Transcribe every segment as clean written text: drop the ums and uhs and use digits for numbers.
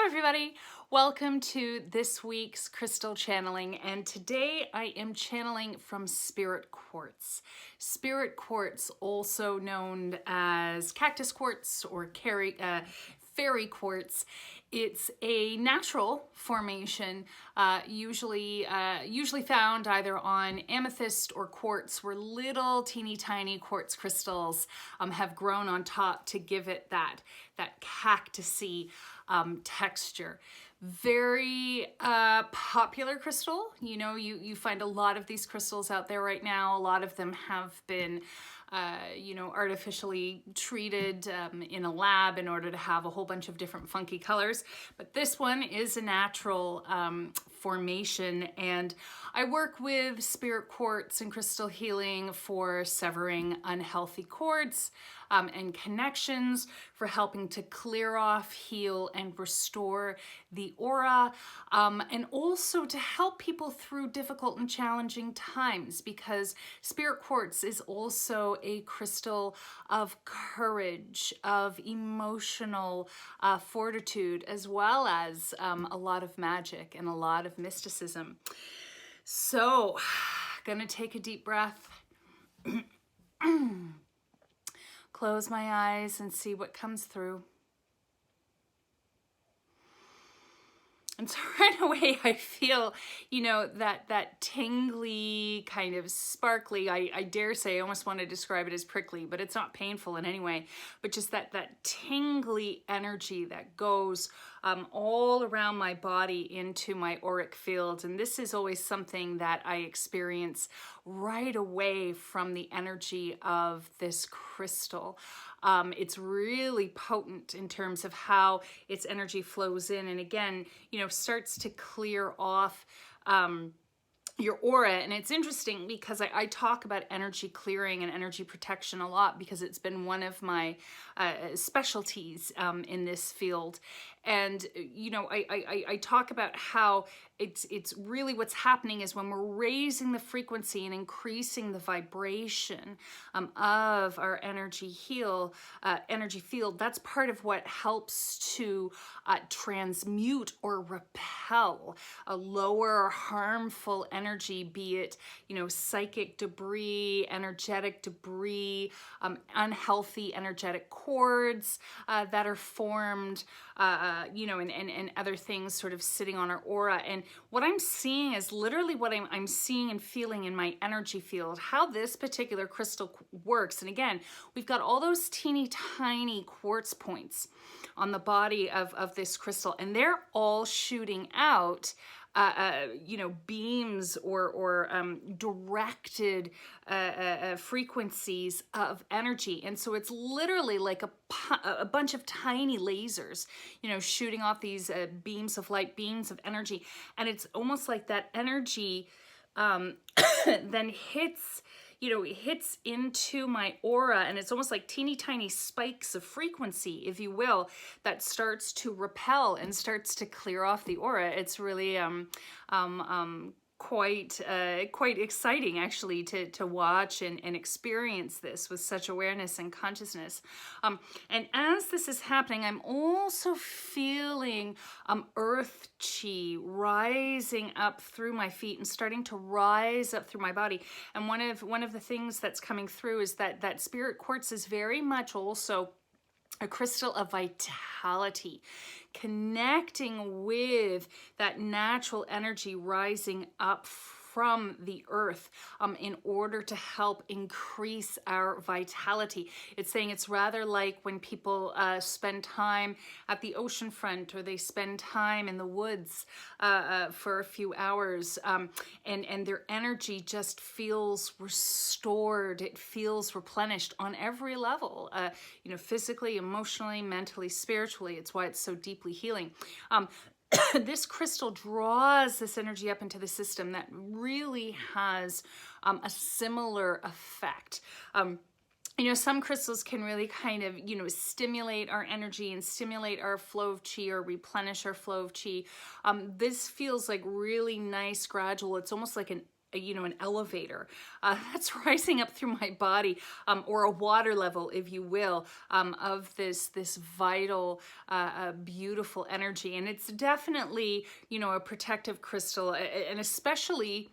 everybody. Welcome to this week's crystal channeling, and today I am channeling from Spirit Quartz. Spirit Quartz, also known as cactus quartz or fairy quartz. It's a natural formation, usually found either on amethyst or quartz, where little teeny tiny quartz crystals have grown on top to give it that cactusy texture. Very popular crystal. You know, you find a lot of these crystals out there right now. A lot of them have been artificially treated in a lab in order to have a whole bunch of different funky colors. But this one is a natural formation, and I work with spirit quartz and crystal healing for severing unhealthy cords and connections, for helping to clear off, heal, and restore the aura, and also to help people through difficult and challenging times, because spirit quartz is also a crystal of courage, of emotional fortitude, as well as a lot of magic and a lot of mysticism. So, gonna take a deep breath. Close my eyes and see what comes through. And so right away I feel, that tingly, kind of sparkly, I dare say, I almost want to describe it as prickly, but it's not painful in any way, but just that tingly energy that goes all around my body into my auric field. And this is always something that I experience right away from the energy of this crystal. It's really potent in terms of how its energy flows in, and again, starts to clear off your aura. And it's interesting because I talk about energy clearing and energy protection a lot, because it's been one of my specialties in this field. And I talk about how it's really what's happening is when we're raising the frequency and increasing the vibration of our energy field, that's part of what helps to transmute or repel a lower harmful energy, be it psychic debris, energetic debris, unhealthy energetic cords that are formed, and other things sort of sitting on our aura. And what I'm seeing is literally what I'm seeing and feeling in my energy field, how this particular crystal works. And again, we've got all those teeny tiny quartz points on the body of this crystal, and they're all shooting out beams or directed frequencies of energy. And so it's literally like a bunch of tiny lasers, shooting off these beams of light, beams of energy. And it's almost like that energy then hits into my aura, and it's almost like teeny tiny spikes of frequency, if you will, that starts to repel and starts to clear off the aura. It's really quite exciting, actually, to watch and experience this with such awareness and consciousness. And as this is happening, I'm also feeling earth chi rising up through my feet and starting to rise up through my body. And one of the things that's coming through is that spirit quartz is very much also a crystal of vitality, connecting with that natural energy rising up from the earth in order to help increase our vitality. It's saying it's rather like when people spend time at the ocean front, or they spend time in the woods for a few hours, and their energy just feels restored. It feels replenished on every level, physically, emotionally, mentally, spiritually. It's why it's so deeply healing. This crystal draws this energy up into the system that really has a similar effect. Some crystals can really kind of, stimulate our energy and stimulate our flow of chi, or replenish our flow of chi. This feels like really nice, gradual. It's almost like an elevator that's rising up through my body, or a water level, if you will, of this vital, beautiful energy. And it's definitely, a protective crystal, and especially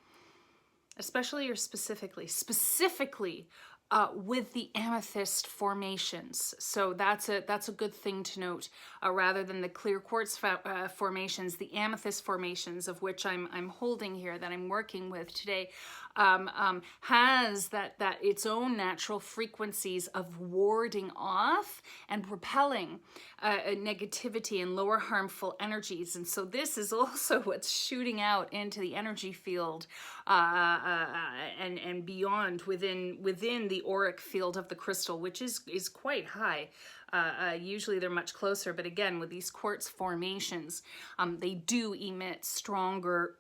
or specifically with the amethyst formations. So that's a good thing to note, rather than the clear quartz formations. The amethyst formations, of which I'm holding here, that I'm working with today, has that its own natural frequencies of warding off and repelling negativity and lower harmful energies. And so this is also what's shooting out into the energy field, and beyond, within the auric field of the crystal, which is quite high. Usually they're much closer, but again, with these quartz formations, they do emit stronger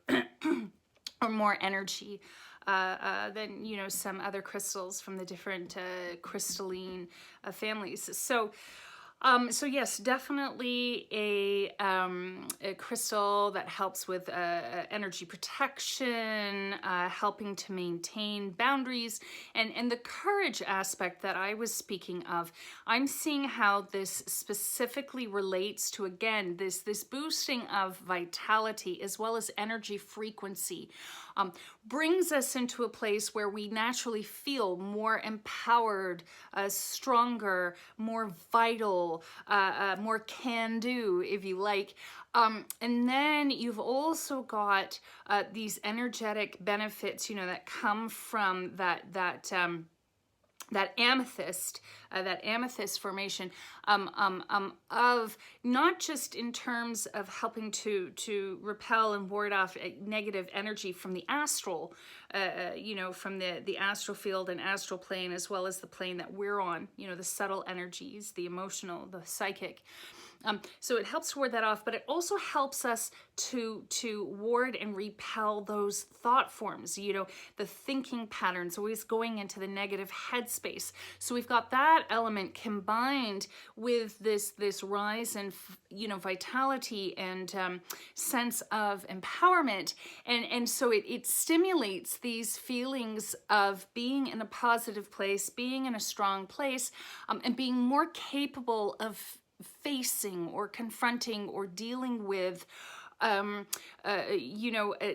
or more energy than some other crystals from the different crystalline families. So yes, definitely a crystal that helps with energy protection, helping to maintain boundaries, and the courage aspect that I was speaking of. I'm seeing how this specifically relates to, again, this boosting of vitality as well as energy frequency. Brings us into a place where we naturally feel more empowered, stronger, more vital, more can-do, if you like. And then you've also got these energetic benefits, that come from that amethyst formation, of not just in terms of helping to repel and ward off negative energy from the astral, from the astral field and astral plane, as well as the plane that we're on, the subtle energies, the emotional, the psychic. So it helps ward that off, but it also helps us to ward and repel those thought forms, the thinking patterns, always going into the negative headspace. So we've got that element combined with this rise in, vitality and sense of empowerment. And so it stimulates these feelings of being in a positive place, being in a strong place, and being more capable of facing or confronting or dealing with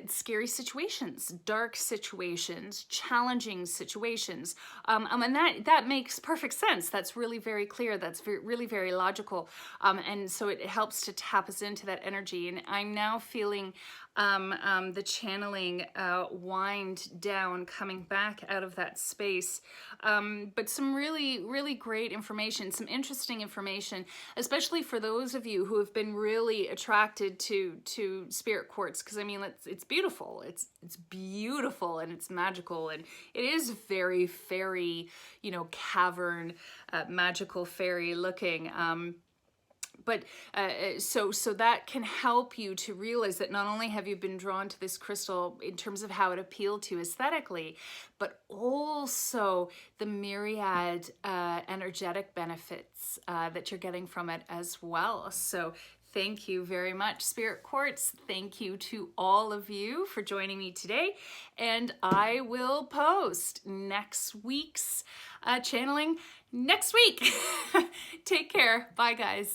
scary situations, dark situations, challenging situations, and that makes perfect sense. That's really very clear. That's really very logical, and so it helps to tap us into that energy. And I'm now feeling the channeling wind down, coming back out of that space. But some really, really great information, some interesting information, especially for those of you who have been really attracted to spirit quartz, because it's beautiful. It's beautiful and it's magical, and it is very fairy, cavern, magical fairy looking. But so that can help you to realize that not only have you been drawn to this crystal in terms of how it appealed to you aesthetically, but also the myriad energetic benefits that you're getting from it as well. So thank you very much, Spirit Quartz. Thank you to all of you for joining me today. And I will post next week's channeling next week. Take care. Bye, guys.